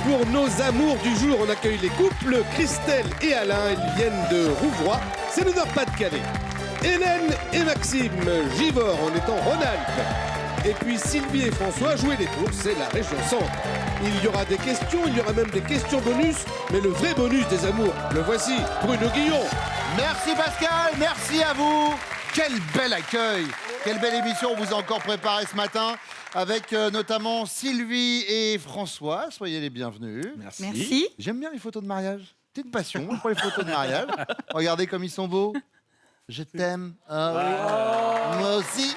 pour nos amours du jour, on accueille les couples Christelle et Alain. Ils viennent de Rouvroy, c'est le Nord-Pas-de-Calais. Hélène et Maxime, Givors, on est en Rhône-Alpes. Et puis Sylvie et François, jouer les tours, c'est la région centre. Il y aura des questions, il y aura même des questions bonus, mais le vrai bonus des amours, le voici, Bruno Guillon. Merci Pascal, merci à vous. Quel bel accueil, quelle belle émission on vous a encore préparée ce matin avec notamment Sylvie et François. Soyez les bienvenus. Merci. J'aime bien les photos de mariage. Petite passion pour les photos de mariage. Regardez comme ils sont beaux. Je t'aime. Ah oui. Moi aussi.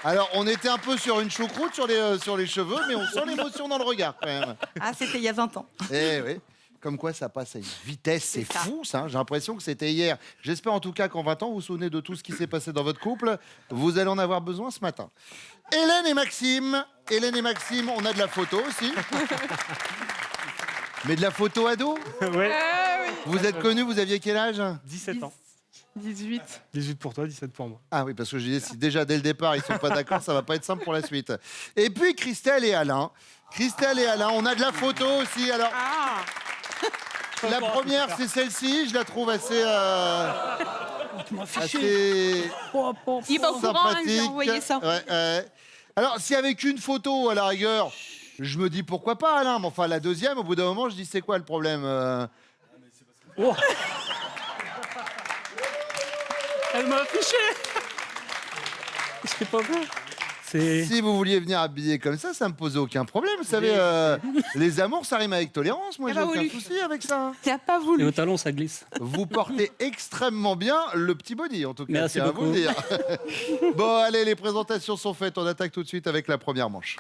Alors, on était un peu sur une choucroute sur les cheveux, mais on sent l'émotion dans le regard quand même. Ah, c'était il y a 20 ans. Eh oui. Comme quoi ça passe à une vitesse, c'est fou ça. J'ai l'impression que c'était hier. J'espère en tout cas qu'en 20 ans, vous vous souvenez de tout ce qui s'est passé dans votre couple. Vous allez en avoir besoin ce matin. Hélène et Maxime, on a de la photo aussi. Mais de la photo ado. Ouais. Vous êtes connus, vous aviez quel âge? 17 ans. 18. 18 pour toi, 17 pour moi. Ah oui, parce que je disais, si déjà dès le départ ils sont pas d'accord, ça va pas être simple pour la suite. Et puis Christelle et Alain, on a de la photo aussi. Alors, la première c'est celle-ci, je la trouve assez Il est pas au courant, hein, il a envoyé ça. Ouais. Alors, s'il y avait qu'une photo à la rigueur, je me dis pourquoi pas Alain, mais enfin la deuxième, au bout d'un moment, je dis c'est quoi le problème Oh. Elle m'a affiché. C'est pas vrai. Si vous vouliez venir habiller comme ça me posait aucun problème. Vous savez, les amours, ça rime avec tolérance. Moi, j'ai aucun souci avec ça. Tu n'as pas voulu. Et au talon, ça glisse. Vous portez extrêmement bien le petit body, en tout cas. Merci tiens à vous beaucoup. le dire. Bon, allez, les présentations sont faites. On attaque tout de suite avec la première manche.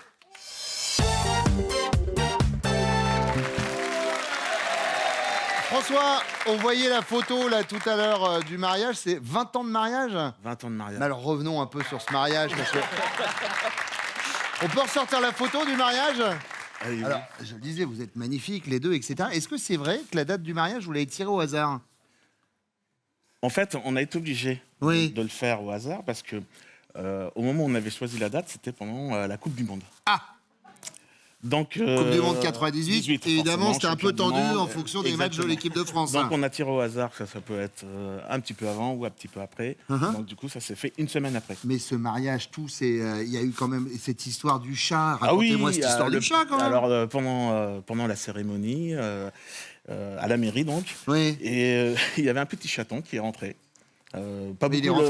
François, on voyait la photo là tout à l'heure du mariage. C'est 20 ans de mariage? 20 ans de mariage. Mais alors revenons un peu sur ce mariage. Parce que... On peut ressortir la photo du mariage? Oui. Alors, je le disais, vous êtes magnifiques les deux, etc. Est-ce que c'est vrai que la date du mariage, vous l'avez tirée au hasard? En fait, on a été obligé de le faire au hasard parce que au moment où on avait choisi la date, c'était pendant la Coupe du Monde. Ah! Donc, Coupe du Monde 98, 18, évidemment, c'était un peu champion du tendu monde, en fonction des matchs de exactement. l'équipe de France. Donc, on a tiré au hasard, ça peut être un petit peu avant ou un petit peu après. Donc, du coup, ça s'est fait une semaine après. Mais ce mariage, il y a eu quand même cette histoire du chat. Racontez-moi cette histoire du chat, quand même. Alors, pendant la cérémonie, à la mairie, donc, Oui. et il y avait un petit chaton qui est rentré. Pas Mais beaucoup,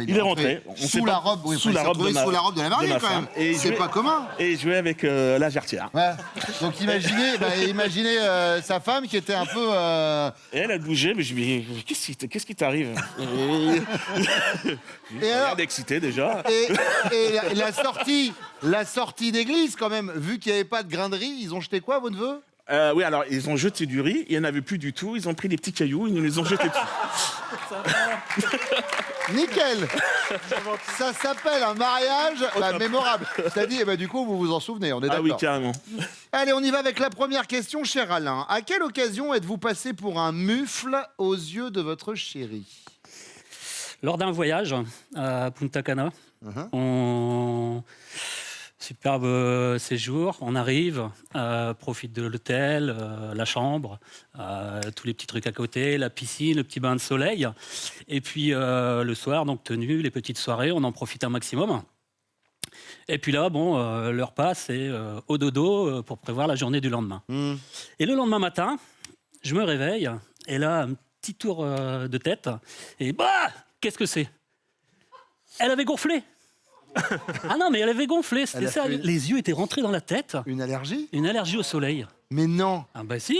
il est rentré. On sait sous pas- la robe, oui, sous la robe de sous la robe de la mariée, ma quand même. femme. Et C'est jouait- pas commun. Et il jouait avec la jarretière. Ouais. Donc imaginez sa femme qui était un peu... Et elle a bougé, mais je lui ai dit, qu'est-ce qui t'arrive? Et alors, Rien d'excité déjà. et la sortie d'église, quand même, vu qu'il n'y avait pas de grain de riz, ils ont jeté quoi, vos neveux? Oui, alors ils ont jeté du riz, il n'y en avait plus du tout, ils ont pris des petits cailloux, ils nous les ont jetés dessus. Nickel. Ça s'appelle un mariage mémorable. C'est-à-dire, du coup, vous vous en souvenez, on est Ah d'accord. oui, carrément. Allez, on y va avec la première question, cher Alain. À quelle occasion êtes-vous passé pour un mufle aux yeux de votre chérie? Lors d'un voyage à Punta Cana, superbe séjour, on arrive, profite de l'hôtel, la chambre, tous les petits trucs à côté, la piscine, le petit bain de soleil. Et puis le soir, donc tenue, les petites soirées, on en profite un maximum. Et puis là, l'heure passe et au dodo pour prévoir la journée du lendemain. Et le lendemain matin, je me réveille et là, un petit tour de tête et qu'est-ce que c'est? Elle avait gonflé. Ah non, mais elle avait gonflé, c'était ça. Les yeux étaient rentrés dans la tête. Une allergie? Une allergie au soleil. Mais non. Ah bah si.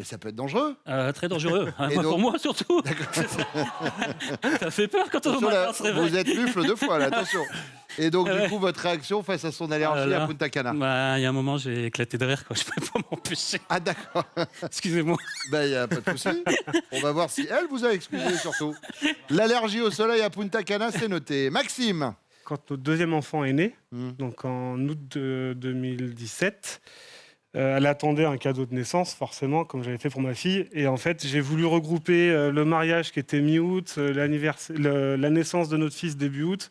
Ça peut être dangereux. Très dangereux. Et Moi, donc... pour moi surtout. Ça fait peur quand on se réveille. Vous êtes mufle 2 fois, là, attention. Et donc, du coup, votre réaction face à son allergie à Punta Cana? Il y a un moment, j'ai éclaté de rire, quoi. Je ne pouvais pas m'empêcher. Ah, d'accord. Excusez-moi. Il n'y a pas de souci. On va voir si elle vous a excusé, surtout. L'allergie au soleil à Punta Cana, c'est noté. Maxime? Quand notre deuxième enfant est né, donc en août 2017, elle attendait un cadeau de naissance, forcément, comme j'avais fait pour ma fille. Et en fait, j'ai voulu regrouper le mariage qui était mi-août, la naissance de notre fils début août.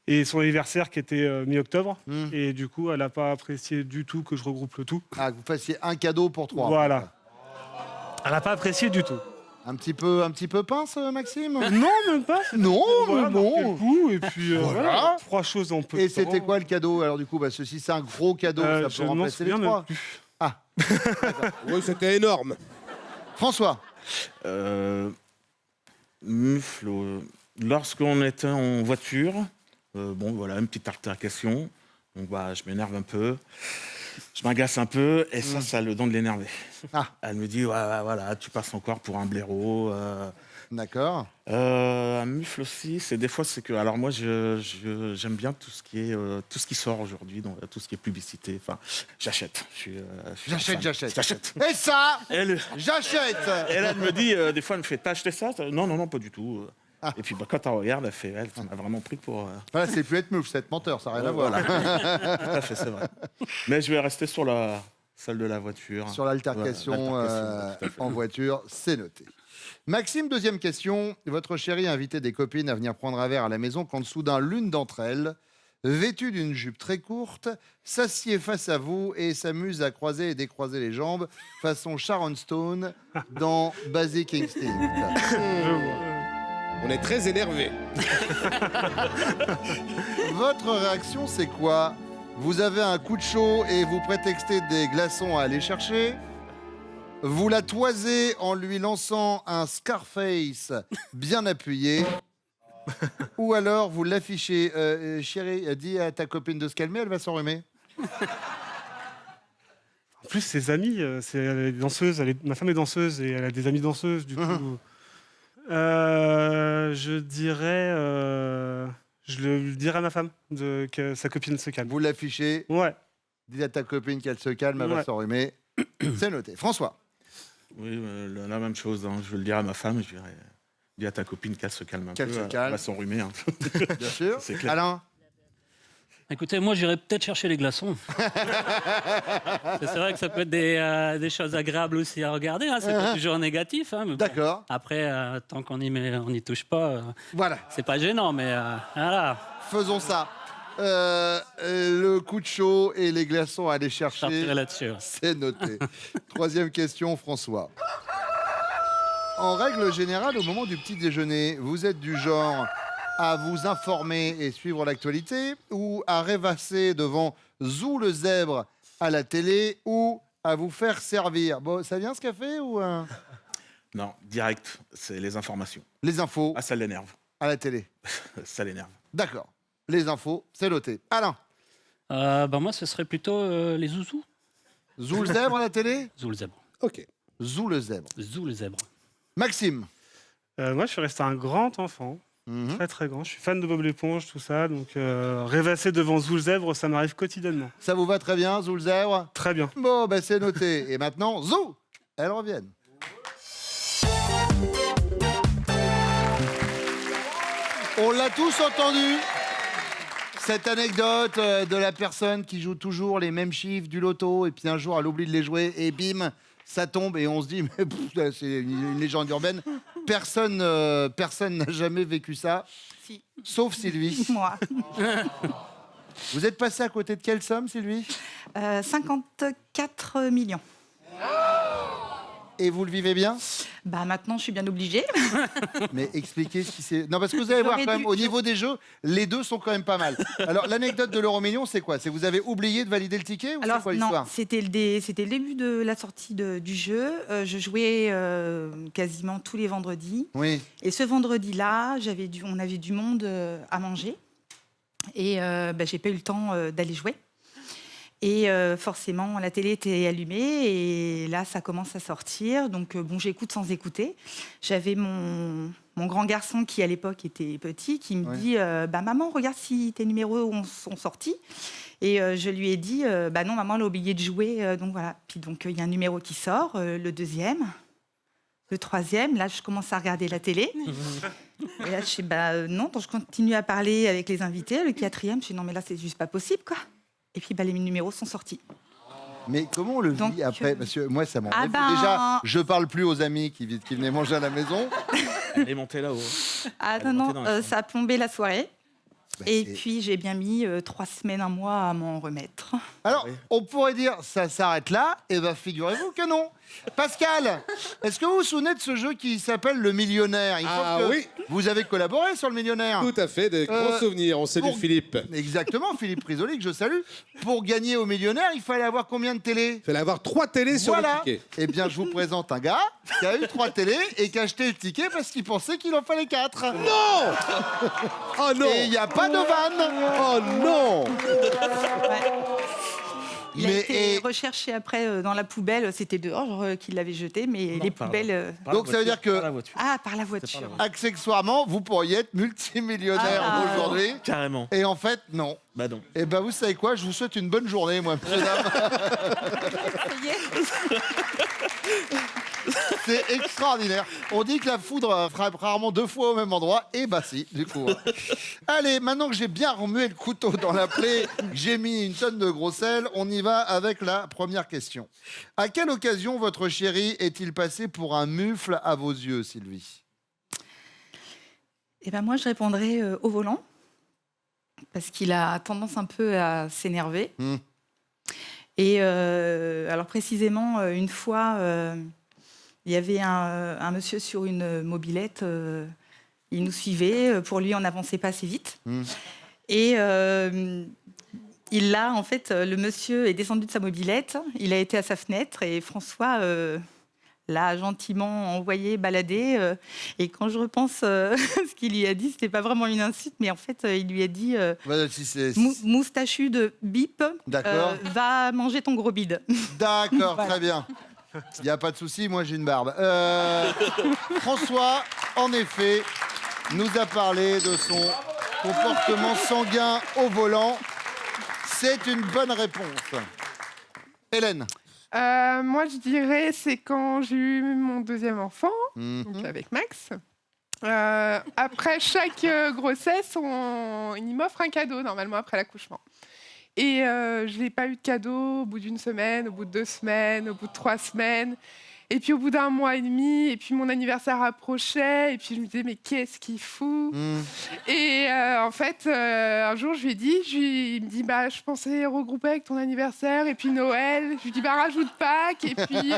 Et son anniversaire qui était mi-octobre. Et du coup, elle n'a pas apprécié du tout que je regroupe le tout. Ah, que vous fassiez un cadeau pour 3. Voilà. Elle n'a pas apprécié du tout. Un petit peu pince, Maxime? Non, même pas. Non, Voilà, mais bon. marqué le coup, et puis Voilà. voilà, 3 choses en peu de Et c'était temps. quoi le cadeau? Alors du coup, ceci c'est un gros cadeau, ça Je peut m'en remplacer les souviens même 3. plus. Ah, Oui, c'était énorme. François. Mufle, lorsqu'on était en voiture, bon voilà, une petite altercation. Donc bah, je m'énerve un peu, je m'agace un peu, et ça a le don de l'énerver. Ah. Elle me dit, ouais, voilà, tu passes encore pour un blaireau. D'accord. Un mufle aussi, des fois c'est que, alors moi j'aime bien tout ce qui sort aujourd'hui, donc tout ce qui est publicité. Enfin, j'achète. J'achète. Et ça, Elle, j'achète. et là, elle me dit, des fois, elle me fait, t'as acheté ça? Non, pas du tout. Et puis bah, quand elle regarde, elle fait, elle m'a vraiment pris pour. Voilà, c'est plus être meuf, c'est être menteur, ça n'a rien à voir. Voilà. Tout à fait, c'est vrai. Mais je vais rester sur celle de la voiture. Sur l'altercation Voilà, tout à fait. en voiture, c'est noté. Maxime, deuxième question. Votre chérie a invité des copines à venir prendre un verre à la maison quand soudain l'une d'entre elles, vêtue d'une jupe très courte, s'assied face à vous et s'amuse à croiser et décroiser les jambes façon Sharon Stone dans Basic Instinct. On est très énervé. Votre réaction, c'est quoi? Vous avez un coup de chaud et vous prétextez des glaçons à aller chercher? Vous la toisez en lui lançant un Scarface bien appuyé? Ou alors vous l'affichez, chérie, dis à ta copine de se calmer, elle va s'enrhumer. En plus, ses amies, elle est danseuse, ma femme est danseuse et elle a des amies danseuses, du coup. Je le dirais à ma femme que sa copine se calme. Vous l'affichez, Ouais. dis à ta copine qu'elle se calme, elle va Ouais. s'enrhumer. C'est noté. François. Oui, la même chose. Je vais le dire à ma femme. Je dirais, dis à ta copine qu'elle se calme un Qu'elle peu. se calme. Elle va s'enrhumer. Hein. Bien sûr. C'est clair. Alain. Écoutez, moi, j'irais peut-être chercher les glaçons. C'est vrai que ça peut être des choses agréables aussi à regarder. Hein. C'est pas toujours négatif. Hein, mais bon. D'accord. Après, tant qu'on n'y touche pas, Voilà. c'est pas gênant. Mais voilà, Faisons ça. Le coup de chaud et les glaçons à aller je chercher. partirai là-dessus. C'est noté. Troisième question, François. En règle générale, au moment du petit déjeuner, vous êtes du genre à vous informer et suivre l'actualité ou à rêvasser devant Zou le zèbre à la télé ou à vous faire servir? Bon, ça vient ce café ou Non, direct, c'est les informations. les infos Ah, ça l'énerve. à la télé? Ça l'énerve. D'accord. Les infos, c'est noté. Alain, Moi, ce serait plutôt les zouzous. Zou le zèbre à la télé? Zou le zèbre. Ok. Zou le zèbre. Zou le zèbre. Maxime. Moi, je suis resté un grand enfant. Mhm. Très très grand. Je suis fan de Bob l'éponge, tout ça. Donc rêvasser devant Zou le zèbre, ça m'arrive quotidiennement. Ça vous va très bien, Zou le zèbre? Très bien. Bon, ben c'est noté. Et maintenant, Zou, elles reviennent. On l'a tous entendu, cette anecdote de la personne qui joue toujours les mêmes chiffres du loto, et puis un jour, elle oublie de les jouer, et bim, ça tombe, et on se dit, mais pff, c'est une légende urbaine. Personne n'a jamais vécu ça, Si. sauf Sylvie. Moi. Vous êtes passé à côté de quelle somme, Sylvie? 54 millions. Et vous le vivez bien? Bah maintenant, je suis bien obligée. Mais expliquez ce qui s'est... Non, parce que vous allez voir J'aurais quand même, dû- au niveau des jeux, les deux sont quand même pas mal. Alors, l'anecdote de l'euro million, c'est quoi? C'est vous avez oublié de valider le ticket ou c'est Alors quoi non, l'histoire? c'était le début de la sortie du jeu. Je jouais quasiment tous les vendredis. Oui. Et ce vendredi-là, on avait du monde à manger. Et j'ai pas eu le temps d'aller jouer. Et forcément, la télé était allumée et là, ça commence à sortir. Donc, j'écoute sans écouter. J'avais mon grand garçon qui, à l'époque, était petit, qui me dit maman, regarde si tes numéros sont sortis. Et je lui ai dit non, maman, elle a oublié de jouer. Donc, voilà. Puis, il y a un numéro qui sort, le deuxième, le troisième. Là, je commence à regarder la télé. Et là, je sais, non. Donc, je continue à parler avec les invités. Le quatrième, je dis, non, mais là, c'est juste pas possible, quoi. Et puis, les numéros sont sortis. Mais comment on le Donc, vit après? Parce que moi, ça m'en Ah Déjà, je parle plus aux amis qui venaient manger à la maison. Elle est montée là-haut. Ah Elle est non, montée dans la chambre. ça a plombé la soirée. Et puis, j'ai bien mis 3 semaines, un mois à m'en remettre. Alors, on pourrait dire ça s'arrête là, et bien figurez-vous que non. Pascal, est-ce que vous vous souvenez de ce jeu qui s'appelle Le Millionnaire? Il me semble que oui. vous avez collaboré sur Le Millionnaire. Tout à fait, des grands souvenirs. On salue pour- Philippe. Exactement, Philippe Risoli, que je salue. Pour gagner au Millionnaire, il fallait avoir combien de télé? Il fallait avoir 3 télés sur Voilà. le ticket. Eh bien, je vous présente un gars qui a eu 3 télés et qui a acheté le ticket parce qu'il pensait qu'il en fallait 4. Non. Oh non. Et il n'y a pas de vanne. Oh non. Il a Mais- été et- recherché après dans la poubelle. C'était dehors qu'il l'avait jeté, mais les poubelles... Donc, ça veut dire que- Par la voiture. Ah, par la voiture. Accessoirement, vous pourriez être multimillionnaire Ah. aujourd'hui. Carrément. Et en fait, non. Bah non. Eh ben, vous savez quoi? Je vous souhaite une bonne journée, moi, monsieur, dame. Ça y est. C'est extraordinaire. On dit que la foudre frappe rarement 2 fois au même endroit. Et bah si, du coup. Allez, maintenant que j'ai bien remué le couteau dans la plaie, que j'ai mis une tonne de gros sel, on y va avec la première question. À quelle occasion votre chéri est-il passé pour un mufle à vos yeux, Sylvie? Eh ben moi, je répondrais au volant, parce qu'il a tendance un peu à s'énerver. Hmm. Et alors précisément, une fois, il y avait un monsieur sur une mobilette, il nous suivait, pour lui, on n'avançait pas assez vite. Hmm. Et en fait, le monsieur est descendu de sa mobilette, il a été à sa fenêtre, et François l'a gentiment envoyé balader. Et quand je repense ce qu'il lui a dit, c'était pas vraiment une insulte, mais en fait, il lui a dit Bah, si c'est- Moustachu de bip, D'accord. va manger ton gros bide. D'accord, Voilà. très bien. Il n'y a pas de souci, moi j'ai une barbe. François, en effet, nous a parlé de son comportement sanguin au volant. C'est une bonne réponse. Hélène. Moi, je dirais, c'est quand j'ai eu mon deuxième enfant, Mhm. donc avec Max. Après chaque grossesse, il m'offre un cadeau, normalement, après l'accouchement. Et je n'ai pas eu de cadeau au bout d'une semaine, au bout de 2 semaines, au bout de 3 semaines. Et puis au bout d'1 mois et demi, et puis mon anniversaire approchait, et puis je me disais, mais qu'est-ce qu'il fout? Mhm. Et en fait, un jour, je lui ai dit, il me dit, bah, je pensais regrouper avec ton anniversaire et puis Noël. Je lui dis, bah, rajoute Pâques et puis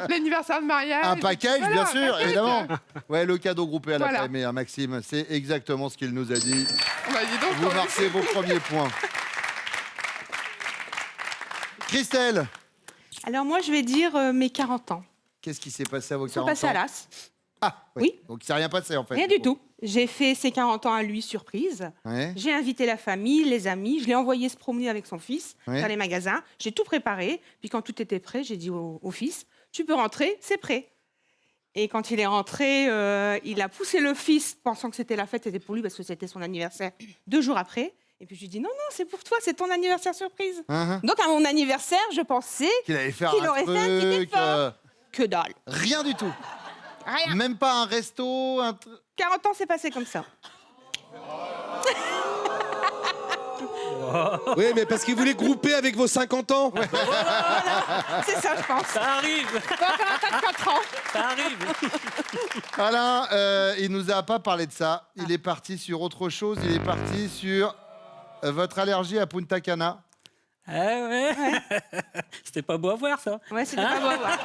l'anniversaire de mariage. Un package, Voilà, bien un sûr, package. évidemment. Ouais, le cadeau groupé à la Voilà. primée, hein, Maxime. C'est exactement ce qu'il nous a dit. Bah, dis donc, Vous marquez vos premiers points. Christelle, Alors moi, je vais dire mes 40 ans. qu'est-ce qui s'est passé à vos Ils sont 40 passés à ans? l'AS. Ah, Oui. Donc il s'est rien passé en fait. Rien du tout. J'ai fait ses 40 ans à lui, surprise. Ouais. J'ai invité la famille, les amis. Je l'ai envoyé se promener avec son fils Ouais. dans les magasins. J'ai tout préparé. Puis quand tout était prêt, j'ai dit au fils, tu peux rentrer, c'est prêt. Et quand il est rentré, il a poussé le fils, pensant que c'était la fête, c'était pour lui parce que c'était son anniversaire 2 jours après. Et puis je lui ai dit, non, non, c'est pour toi, c'est ton anniversaire surprise. Hein, Donc à mon anniversaire, je pensais qu'il allait faire Qu'il un aurait truc, fait un petit effort. que dalle. rien du tout. Rien. Même pas un resto, 40 ans, c'est passé comme ça. Oui, mais parce qu'il voulait grouper avec vos 50 ans. C'est ça, je pense. Ça arrive, Encore un 4 ans. ça arrive. Alain, il nous a pas parlé de ça. Il est parti sur autre chose. Il est parti sur votre allergie à Punta Cana. Ah ouais. C'était pas beau à voir, ça. Ouais, c'était pas beau à voir.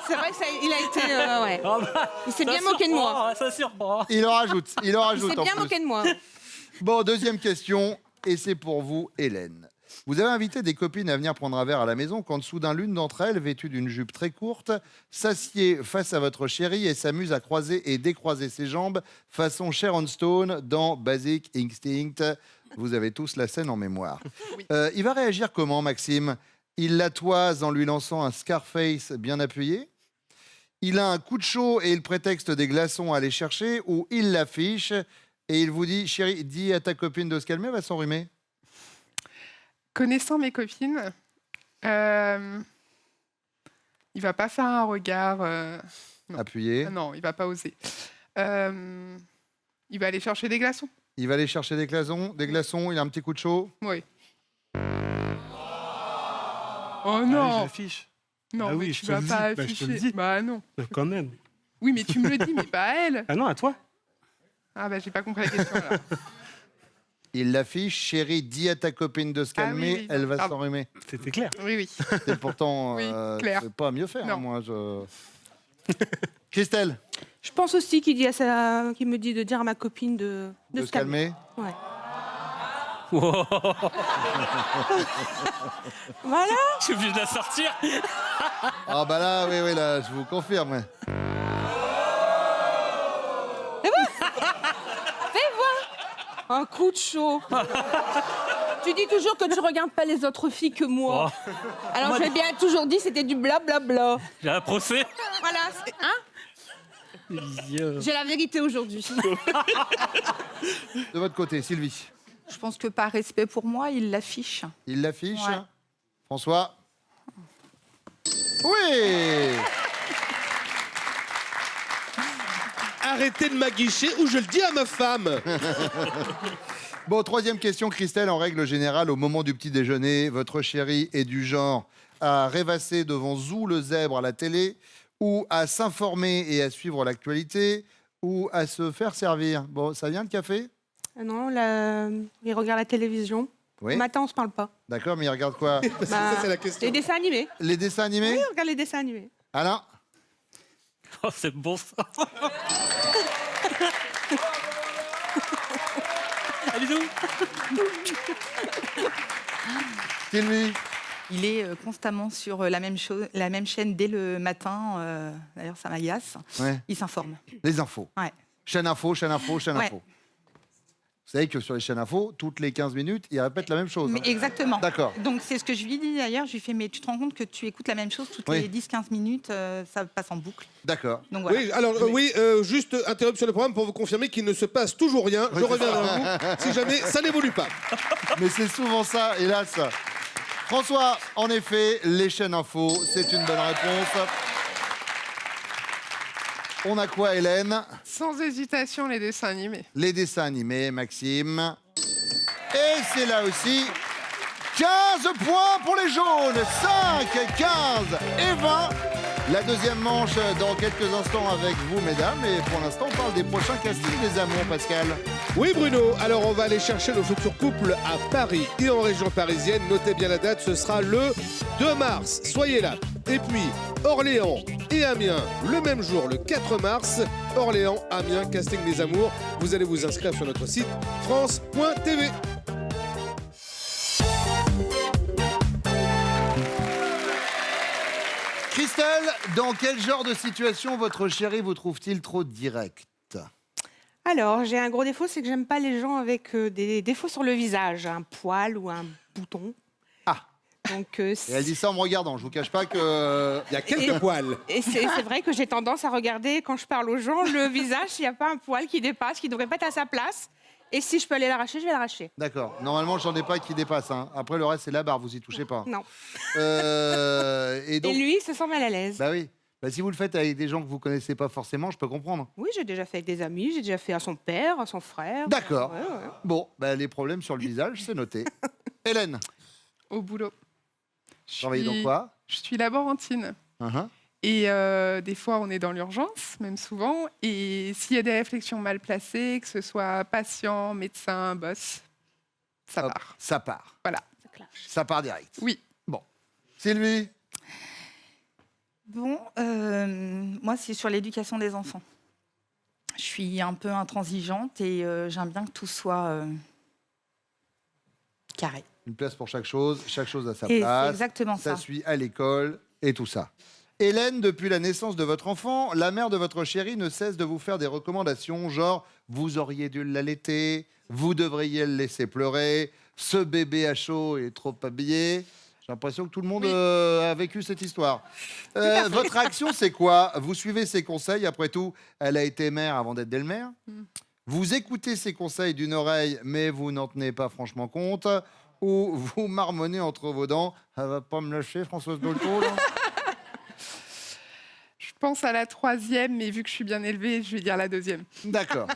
C'est vrai qu'il a été. Ouais. Ah bah, Il s'est ça bien moqué de moi. surprend, Ça surprend. Il en rajoute. Il en Il rajoute s'est en bien plus. moqué de moi. Bon, deuxième question, et c'est pour vous, Hélène. Vous avez invité des copines à venir prendre un verre à la maison quand soudain l'une d'entre elles, vêtue d'une jupe très courte, s'assied face à votre chéri et s'amuse à croiser et décroiser ses jambes façon Sharon Stone dans Basic Instinct. Vous avez tous la scène en mémoire. Il va réagir comment, Maxime? Il la toise en lui lançant un Scarface bien appuyé? Il a un coup de chaud et il prétexte des glaçons à aller chercher? Ou il l'affiche et il vous dit, chérie, dis à ta copine de se calmer, elle va s'enrhumer? Connaissant mes copines, il va pas faire un regard. Non. Appuyé. Ah non, il va pas oser. Il va aller chercher des glaçons. Il va aller chercher des glaçons, il a un petit coup de chaud. Oui. Oh Ah oui, non, j'affiche. non, Ah mais oui, tu je te vas le pas dis. Bah, je te le afficher. dis. Bah non. Quand même. Oui, mais tu me le dis, mais pas à elle. Ah non, à toi. Ah bah j'ai pas compris la question là. Il l'affiche. Chérie, dis à ta copine de se Ah calmer, oui, elle va pardon. s'enrhumer. C'était clair. Oui, oui. Et pourtant, Oui, clair. c'est pas à mieux faire, Non. moi. Christelle, Je pense aussi qu'il me dit de dire à ma copine de de se calmer. Ouais. Wow. Voilà. Je suis obligé de la sortir. Ah bah là, oui, là, je vous confirme. Ouais. Fais voir. Un coup de chaud. Tu dis toujours que tu regardes pas les autres filles que moi. Oh. Alors j'ai bien toujours dit c'était du blablabla. J'ai un procès. Voilà, hein. Yeah. J'ai la vérité aujourd'hui. De votre côté, Sylvie. Je pense que par respect pour moi, il l'affiche. Il l'affiche. Ouais. François. Oui. Arrêtez de m'aguicher ou je le dis à ma femme. Bon, troisième question, Christelle. En règle générale, au moment du petit déjeuner, votre chéri est du genre à rêvasser devant Zou le zèbre à la télé, ou à s'informer et à suivre l'actualité, ou à se faire servir. Bon, ça vient le café? Non, il regarde la télévision. Oui. Le matin, on se parle pas. D'accord, mais il regarde quoi? Parce que ça, c'est la question. Les dessins animés. Les dessins animés? Oui, on regarde les dessins animés. Alain? Oh, c'est bon ça. Ah, bisous. Sylvie? Il est constamment sur la même chaîne dès le matin. D'ailleurs, ça m'agace. Ouais. Il s'informe. Les infos. Ouais. Chaîne info, chaîne info, chaîne Ouais. info. Vous savez que sur les chaînes info, toutes les 15 minutes, ils répètent la même chose. Mais hein. exactement. D'accord. Donc, c'est ce que je lui dis d'ailleurs. Je lui fais, mais tu te rends compte que tu écoutes la même chose toutes Oui. les 10-15 minutes, ça passe en boucle. D'accord. Donc voilà. Oui, alors juste interruption de programme pour vous confirmer qu'il ne se passe toujours rien. Je reviens vers vous si jamais ça n'évolue pas. Mais c'est souvent ça, hélas. François, en effet, les chaînes info, c'est une bonne réponse. On a quoi, Hélène? Sans hésitation, les dessins animés. Les dessins animés, Maxime. Et c'est là aussi 15 points pour les jaunes. 5, 15 et 20. La deuxième manche dans quelques instants avec vous, mesdames. Et pour l'instant, on parle des prochains castings des amours, Pascal. Oui, Bruno. Alors, on va aller chercher nos futurs couples à Paris et en région parisienne. Notez bien la date, ce sera le 2 mars. Soyez là. Et puis, Orléans et Amiens, le même jour, le 4 mars. Orléans, Amiens, casting des amours. Vous allez vous inscrire sur notre site france.tv. Christelle, dans quel genre de situation votre chéri vous trouve-t-il trop direct? Alors, j'ai un gros défaut, c'est que j'aime pas les gens avec des défauts sur le visage, un poil ou un bouton. Ah. Donc, Et elle dit ça en me regardant. Je vous cache pas que... Il y a quelques poils. Et c'est vrai que j'ai tendance à regarder, quand je parle aux gens, le visage, s'il n'y a pas un poil qui dépasse, qui ne devrait pas être à sa place. Et si je peux aller l'arracher, je vais l'arracher. D'accord. Normalement, j'en ai pas qui dépasse. Hein. Après, le reste, c'est la barre. Vous y touchez pas. Non. Et donc... Et lui, il se sent mal à l'aise. Bah oui. Bah, si vous le faites avec des gens que vous connaissez pas forcément, je peux comprendre. Oui, j'ai déjà fait avec des amis, j'ai déjà fait à son père, à son frère. D'accord. Ouais, ouais. Bon, bah, les problèmes sur le visage, c'est noté. Hélène, Au boulot. Je travaillez dans suis- quoi? Je suis laborantine. Uh-huh. Et des fois, on est dans l'urgence, même souvent. Et s'il y a des réflexions mal placées, que ce soit patient, médecin, boss, ça Hop, part. ça part. Voilà. Ça clash. Ça part direct. Oui. Bon. Sylvie, Bon, moi, c'est sur l'éducation des enfants. Je suis un peu intransigeante et j'aime bien que tout soit carré. une place pour chaque chose à sa Et c'est place. exactement Ça ça. suit à l'école et tout ça. Hélène, depuis la naissance de votre enfant, la mère de votre chéri ne cesse de vous faire des recommandations, genre vous auriez dû l'allaiter, vous devriez le laisser pleurer, ce bébé à chaud est trop habillé. J'ai l'impression que tout le monde a vécu cette histoire. Votre réaction, c'est quoi? Vous suivez ses conseils, après tout, elle a été mère avant d'être belle-mère. Vous écoutez ses conseils d'une oreille, mais vous n'en tenez pas franchement compte. Ou vous marmonnez entre vos dents. Elle va pas me lâcher, Françoise Dolto, là? Je pense à la troisième, mais vu que je suis bien élevée, je vais dire la deuxième. D'accord.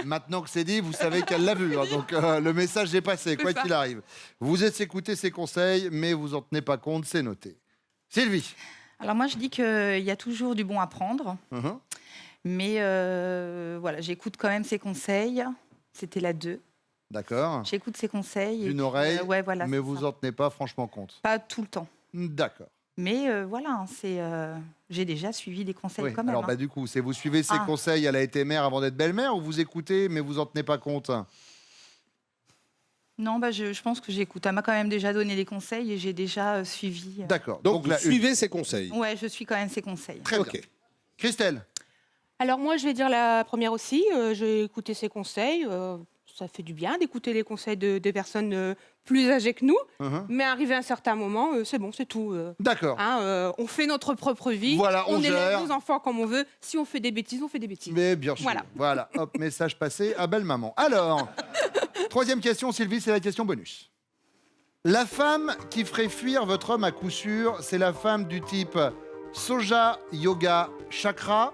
Maintenant que c'est dit, vous savez qu'elle l'a vu. Hein, donc le message est passé, quoi ça. qu'il arrive. Vous êtes écouté ses conseils, mais vous en tenez pas compte, c'est noté. Sylvie. Alors moi, je dis qu'il y a toujours du bon à prendre, Mhm. mais voilà, j'écoute quand même ses conseils. C'était la 2. D'accord. J'écoute ses conseils. et D'une puis, oreille, ouais, voilà, mais c'est vous ça. en tenez pas franchement compte. Pas tout le temps. D'accord. Mais voilà, hein, j'ai déjà suivi des conseils Oui. quand même. Alors, hein. bah, du coup, c'est vous suivez ses Ah. conseils, elle a été mère avant d'être belle-mère, ou vous écoutez, mais vous en tenez pas compte? Non, bah, je pense que j'écoute. Elle m'a quand même déjà donné des conseils et j'ai déjà suivi. D'accord. Donc, vous là, suivez ses conseils. Ouais, je suis quand même ses conseils. Très Ok. bien. Christelle. Alors moi, je vais dire la première aussi. J'ai écouté ses conseils. Ça fait du bien d'écouter les conseils des personnes plus âgées que nous. Mais arrivé à un certain moment, c'est bon, c'est tout. D'accord. On fait notre propre vie. Voilà, on élève gère. nos enfants comme on veut. Si on fait des bêtises, on fait des bêtises. Mais bien sûr. Voilà. Voilà. Hop, message passé à belle maman. Alors, troisième question, Sylvie, c'est la question bonus. La femme qui ferait fuir votre homme à coup sûr, c'est la femme du type soja, yoga, chakra,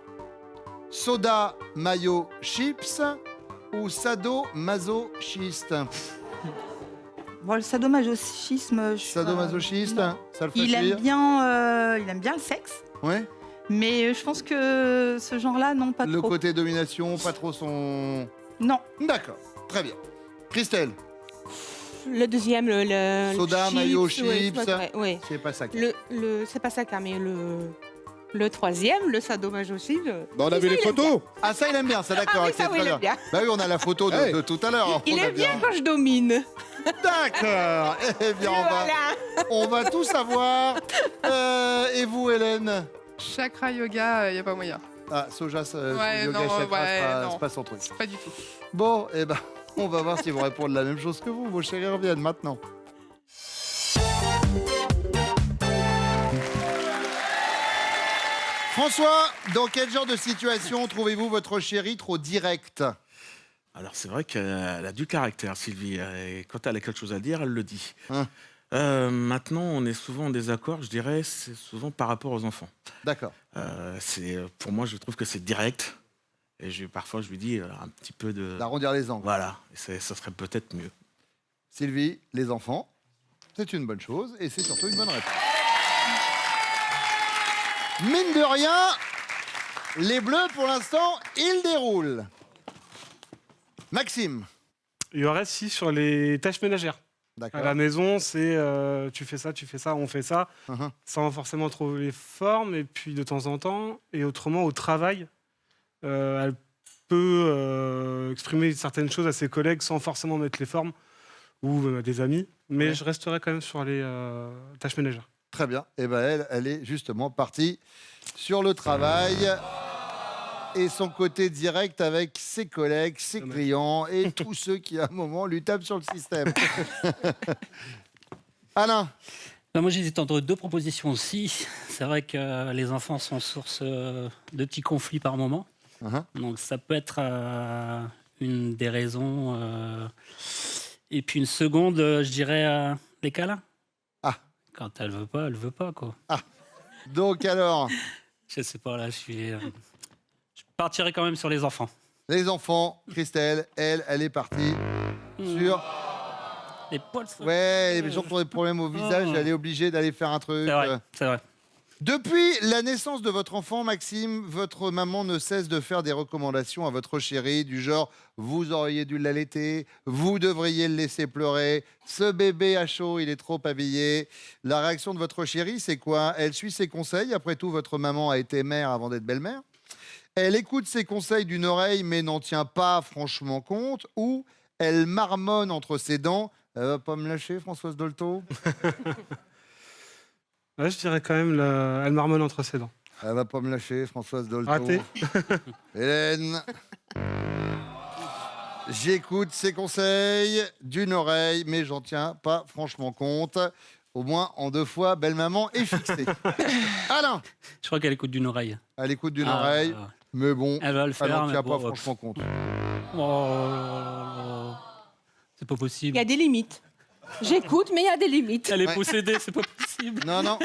soda, mayo, chips ou sado-masochiste. Bon, le sadomasochisme. Sadomasochiste, non. ça le fait Il fuir aime bien le sexe, Ouais. mais je pense que ce genre-là, non, pas Le trop. côté domination, pas trop son... Non. D'accord, très bien. Christelle, Le deuxième, le Soda, chips, mayo, ouais, chips. c'est pas vrai, ouais. c'est pas ça. C'est pas ça, mais le troisième, le sadomasochisme. Bah, on a vu les photos. Ah, ça, il aime bien, ça, d'accord. Ah oui, ok, ça, oui, très il aime bien. Bah oui, on a la photo de, Hey. de tout à l'heure. Il On a aime bien quand je domine. D'accord. Eh bien, Voilà. on va tout savoir. Et vous, Hélène? Chakra yoga, il n'y a pas moyen. Ah, soja, Ouais, yoga, non, chakra, ouais, non. c'est pas son truc. Pas du tout. Bon, eh ben, on va voir s'ils vont répondre la même chose que vous. Vos chéris reviennent maintenant. François, dans quel genre de situation trouvez-vous votre chérie trop directe? Alors, c'est vrai qu'elle a du caractère, Sylvie. Et quand elle a quelque chose à dire, elle le dit. Hein. Maintenant, on est souvent en désaccord, je dirais, c'est souvent par rapport aux enfants. D'accord. Pour moi, je trouve que c'est direct. Et parfois, je lui dis un petit peu de... D'arrondir les angles. Voilà, et ça serait peut-être mieux. Sylvie, les enfants, c'est une bonne chose et c'est surtout une bonne réponse. Mine de rien, les Bleus, pour l'instant, ils déroulent. Maxime. Il y aurait si sur les tâches ménagères. À D'accord. la maison, c'est tu fais ça, on fait ça, Uh-huh. sans forcément trouver les formes, et puis de temps en temps. Et autrement, au travail, elle peut exprimer certaines choses à ses collègues sans forcément mettre les formes, ou même à des amis. Mais Ouais. je resterai quand même sur les tâches ménagères. Très bien. Et ben elle est justement partie sur le travail et son côté direct avec ses collègues, ses clients et tous ceux qui, à un moment, lui tapent sur le système. Alain. Ben, moi, j'hésite entre deux propositions aussi. C'est vrai que les enfants sont source de petits conflits par moment. Uh-huh. Donc, ça peut être une des raisons. Et puis, une seconde, je dirais les câlins. Ah. Quand elle veut pas, quoi. Donc alors, Je sais pas, là, je partirai quand même sur les enfants. les enfants, Christelle, elle est partie sur... Les poils sont... Ouais, les gens qui ont des problèmes au visage, Oh. elle est obligée d'aller faire un truc. C'est vrai, c'est vrai. Depuis la naissance de votre enfant, Maxime, votre maman ne cesse de faire des recommandations à votre chérie du genre « vous auriez dû l'allaiter »,« vous devriez le laisser pleurer »,« ce bébé à chaud, il est trop habillé ». La réaction de votre chérie, c'est quoi? Elle suit ses conseils. Après tout, votre maman a été mère avant d'être belle-mère. Elle écoute ses conseils d'une oreille mais n'en tient pas franchement compte. Ou elle marmonne entre ses dents. Elle va pas me lâcher, Françoise Dolto? Ouais, je dirais quand même, elle marmonne entre ses dents. Elle va pas me lâcher, Françoise Dolto. Raté. Hélène. J'écoute ses conseils d'une oreille, mais j'en tiens pas franchement compte. Au moins, en 2 fois, belle maman est fixée. Alain. Je crois qu'elle écoute d'une oreille. Elle écoute d'une Ah, oreille, mais bon, Elle va le elle faire, n'en mais tient bon, pas franchement compte. Oh, c'est pas Il possible. y a des limites. J'écoute, mais il y a des limites. Elle est Ouais. possédée, c'est pas possible. Non, non.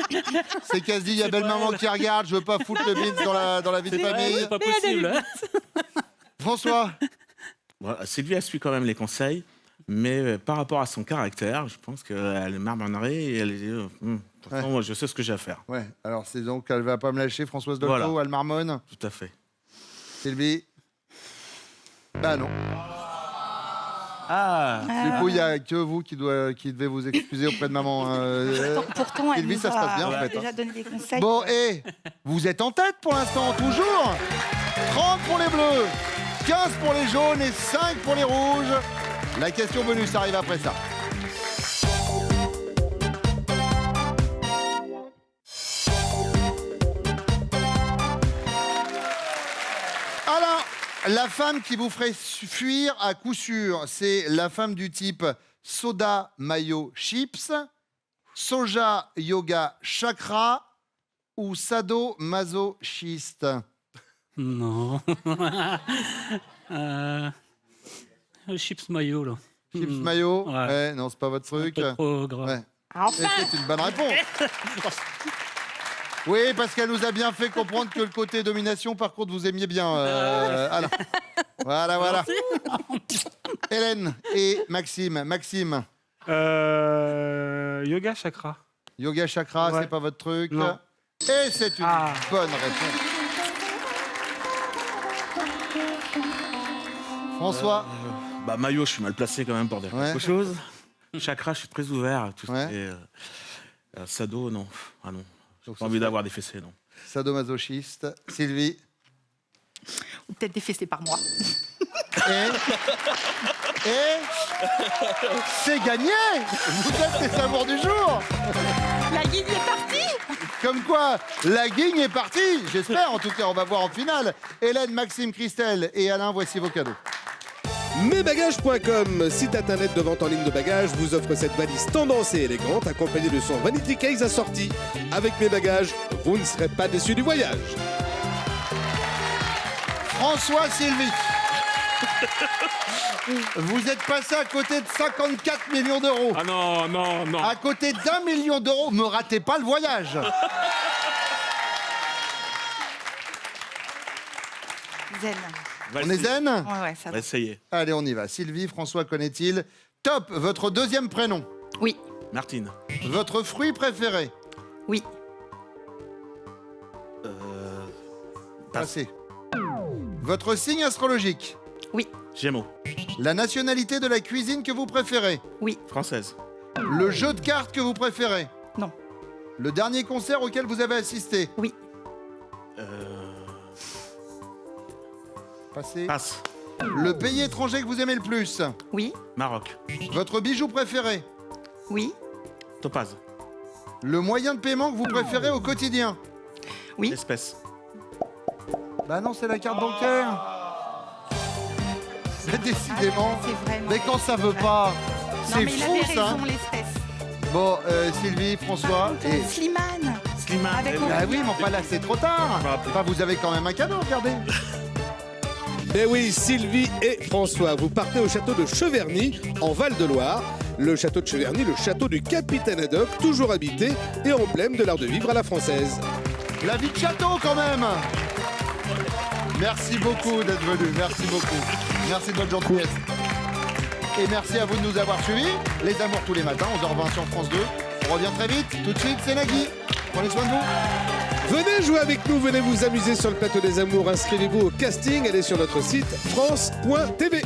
C'est qu'elle se dit, il y a C'est belle pas maman elle. qui regarde, je veux pas foutre le bide dans la vie de C'est vrai, famille. c'est pas Mais il y a des possible. hein. François. Voilà, Sylvie, elle suit quand même les conseils, mais par rapport à son caractère, je pense qu'elle marmonnerait et elle dit pourtant, moi, je sais ce que j'ai à faire. Ouais, alors c'est donc elle va pas me lâcher, Françoise Dolto, Voilà. elle marmonne. Tout à fait. Sylvie. Bah non. Ah, Du coup, il n'y a que vous qui devez vous excuser auprès de maman. Pourtant, elle Sylvie, nous ça se passe bien, en a fait, déjà donné des conseils. Bon, et vous êtes en tête pour l'instant, toujours. 30 pour les bleus, 15 pour les jaunes et 5 pour les rouges. La question bonus arrive après ça. Alors, la femme qui vous ferait fuir à coup sûr, c'est la femme du type soda, mayo, chips, soja, yoga, chakra ou sado-masochiste. Non. Chips mayo, là. Chips mayo, Ouais. ouais, non, c'est pas votre Un truc. peu trop gras. Ouais. Enfin. Et c'est une bonne réponse. Oui, parce qu'elle nous a bien fait comprendre que le côté domination, par contre, vous aimiez bien. Alors. Voilà. Hélène et Maxime. Maxime, Yoga chakra. yoga chakra, Ouais. c'est pas votre truc. Non. Et c'est une bonne réponse. François, bah maillot, je suis mal placé quand même pour dire Ouais. quelque chose. Chakra, je suis très ouvert à tout ce Ouais. qui est sado, non. Ah non, j'ai Donc pas envie d'avoir des fessées, non. sadomasochiste. Sylvie. Ou peut-être défacé par moi. Et c'est gagné. Vous êtes les amours du jour. La guide est partie. Comme quoi, la guigne est partie. J'espère, en tout cas, on va voir en finale. Hélène, Maxime, Christelle et Alain, voici vos cadeaux. Mesbagages.com, site internet de vente en ligne de bagages, vous offre cette valise tendance et élégante accompagnée de son Vanity Case assorti. Avec mes bagages, vous ne serez pas déçus du voyage. François, Sylvie. Vous êtes passé à côté de 54 millions d'euros. Ah non, non, non. À côté d'1 million d'euros, me ratez pas le voyage. Zen. On est zen? Ouais, ça On va va. essayer. Allez, on y va. Sylvie, François connaît-il? Top, votre deuxième prénom. Oui, Martine. Votre fruit préféré. oui, Passé. Votre signe astrologique. oui, Gémeaux. La nationalité de la cuisine que vous préférez. oui, Française. Le jeu de cartes que vous préférez. non, Le dernier concert auquel vous avez assisté. oui, Passé. Passe. Le pays étranger que vous aimez le plus. oui, Maroc. Votre bijou préféré. oui, Topaz. Le moyen de paiement que vous préférez au quotidien. oui. Espèce. Bah non, c'est la carte bancaire. C'est décidément. Ah, c'est vraiment. Mais quand ça veut pas, Non, c'est mais il fou avait ça. raison, l'espèce. Bon, Sylvie, François. Et... Slimane. Slimane. Avec eh mon- oui. Ah oui, mais enfin là, c'est trop tard. Enfin, vous avez quand même un cadeau, regardez. Eh oui, Sylvie et François, vous partez au château de Cheverny, en Val-de-Loire. Le château de Cheverny, le château du capitaine Haddock, toujours habité et emblème de l'art de vivre à la française. La vie de château, quand même. Merci beaucoup d'être venu. Merci beaucoup. Merci de votre gentillesse. Et merci à vous de nous avoir suivis. Les Amours tous les matins, 11h20 sur France 2. On revient très vite. Tout de suite, c'est Nagui. Prenez soin de vous. Venez jouer avec nous, venez vous amuser sur le plateau des amours. Inscrivez-vous au casting, allez sur notre site France.tv.